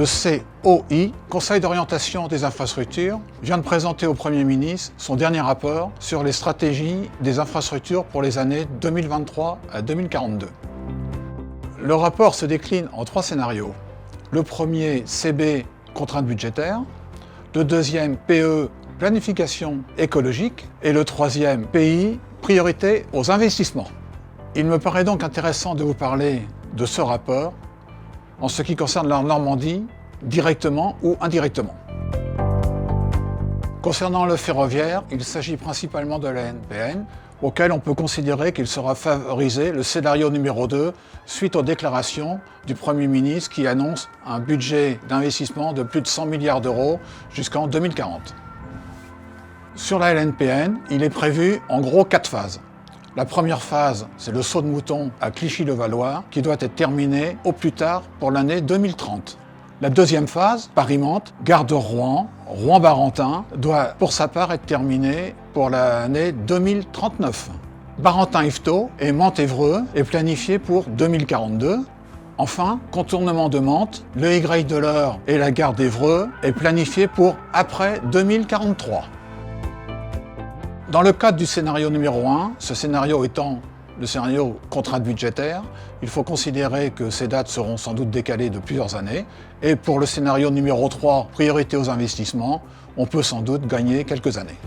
Le COI, Conseil d'orientation des infrastructures, vient de présenter au Premier ministre son dernier rapport sur les stratégies des infrastructures pour les années 2023 à 2042. Le rapport se décline en 3 scénarios. Le premier, CB, contrainte budgétaire. Le deuxième, PE, planification écologique. Et le troisième, PI, priorité aux investissements. Il me paraît donc intéressant de vous parler de ce rapport en ce qui concerne la Normandie, directement ou indirectement. Concernant le ferroviaire, il s'agit principalement de la LNPN, auquel on peut considérer qu'il sera favorisé le scénario numéro 2 suite aux déclarations du Premier ministre qui annonce un budget d'investissement de plus de 100 milliards d'euros jusqu'en 2040. Sur la LNPN, il est prévu en gros 4 phases. La première phase, c'est le saut de mouton à Clichy-le-Valois, qui doit être terminé au plus tard pour l'année 2030. La deuxième phase, Paris-Mantes, gare de Rouen, Rouen-Barentin, doit pour sa part être terminée pour l'année 2039. Barentin-Yvetot et Mantes-Évreux est planifié pour 2042. Enfin, contournement de Mantes, le Y de l'Eure et la gare d'Évreux est planifié pour après 2043. Dans le cadre du scénario numéro 1, ce scénario étant le scénario contrainte budgétaire, il faut considérer que ces dates seront sans doute décalées de plusieurs années. Et pour le scénario numéro 3, priorité aux investissements, on peut sans doute gagner quelques années.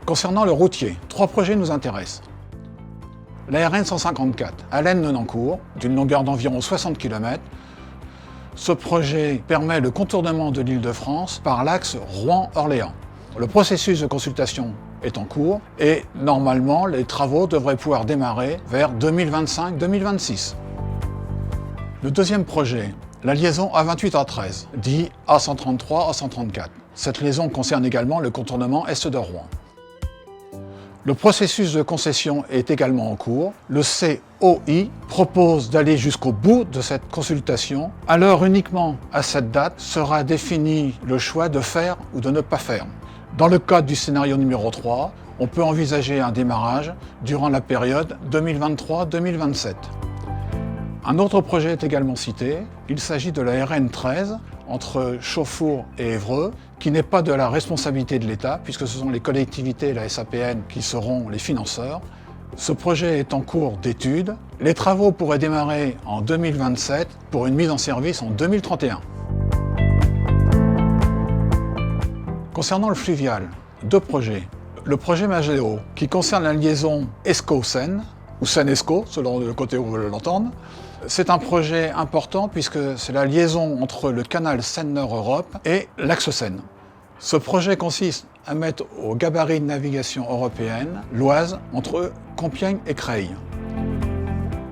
Concernant le routier, 3 projets nous intéressent. La RN 154, Allennes-Nonancourt, d'une longueur d'environ 60 km. Ce projet permet le contournement de l'Île-de-France par l'axe Rouen-Orléans. Le processus de consultation est en cours et normalement les travaux devraient pouvoir démarrer vers 2025-2026. Le deuxième projet, la liaison A28-A13, dit A133-A134. Cette liaison concerne également le contournement est de Rouen. Le processus de concession est également en cours. Le COI propose d'aller jusqu'au bout de cette consultation. Alors uniquement à cette date sera défini le choix de faire ou de ne pas faire. Dans le cadre du scénario numéro 3, on peut envisager un démarrage durant la période 2023-2027. Un autre projet est également cité. Il s'agit de la RN 13 entre Chauffour et Évreux, qui n'est pas de la responsabilité de l'État, puisque ce sont les collectivités et la SAPN qui seront les financeurs. Ce projet est en cours d'étude. Les travaux pourraient démarrer en 2027 pour une mise en service en 2031. Concernant le fluvial, 2 projets. Le projet Magéo, qui concerne la liaison Escaut-Seine, ou Seine-Escaut, selon le côté où vous voulez l'entendre. C'est un projet important puisque c'est la liaison entre le canal Seine-Nord-Europe et l'axe Seine. Ce projet consiste à mettre au gabarit de navigation européenne l'Oise entre Compiègne et Creil.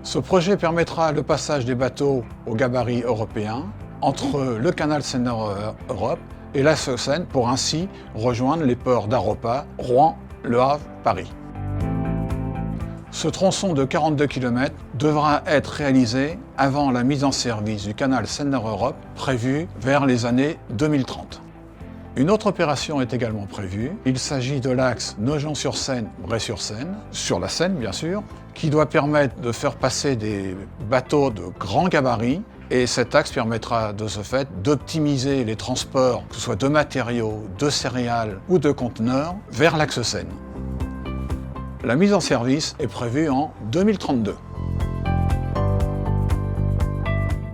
Ce projet permettra le passage des bateaux au gabarit européen entre le canal Seine-Nord-Europe et l'axe Seine pour ainsi rejoindre les ports d'Aropa, Rouen, Le Havre, Paris. Ce tronçon de 42 km devra être réalisé avant la mise en service du canal Seine-Nord-Europe prévue vers les années 2030. Une autre opération est également prévue. Il s'agit de l'axe Nogent-sur-Seine, Bray-sur-Seine, sur la Seine bien sûr, qui doit permettre de faire passer des bateaux de grand gabarit. Et cet axe permettra de ce fait d'optimiser les transports, que ce soit de matériaux, de céréales ou de conteneurs, vers l'axe Seine. La mise en service est prévue en 2032.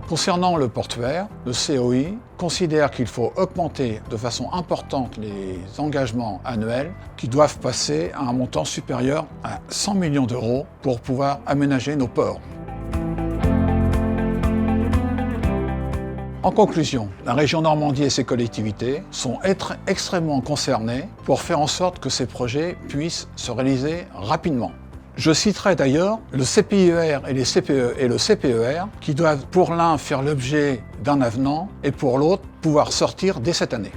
Concernant le portuaire, le COI considère qu'il faut augmenter de façon importante les engagements annuels qui doivent passer à un montant supérieur à 100 millions d'euros pour pouvoir aménager nos ports. En conclusion, la région Normandie et ses collectivités sont extrêmement concernées pour faire en sorte que ces projets puissent se réaliser rapidement. Je citerai d'ailleurs le CPIER et le CPER qui doivent pour l'un faire l'objet d'un avenant et pour l'autre pouvoir sortir dès cette année.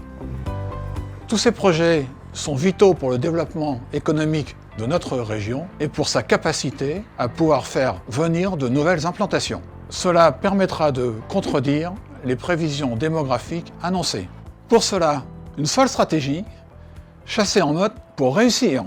Tous ces projets sont vitaux pour le développement économique de notre région et pour sa capacité à pouvoir faire venir de nouvelles implantations. Cela permettra de contredire les prévisions démographiques annoncées. Pour cela, une seule stratégie, chasser en mode pour réussir.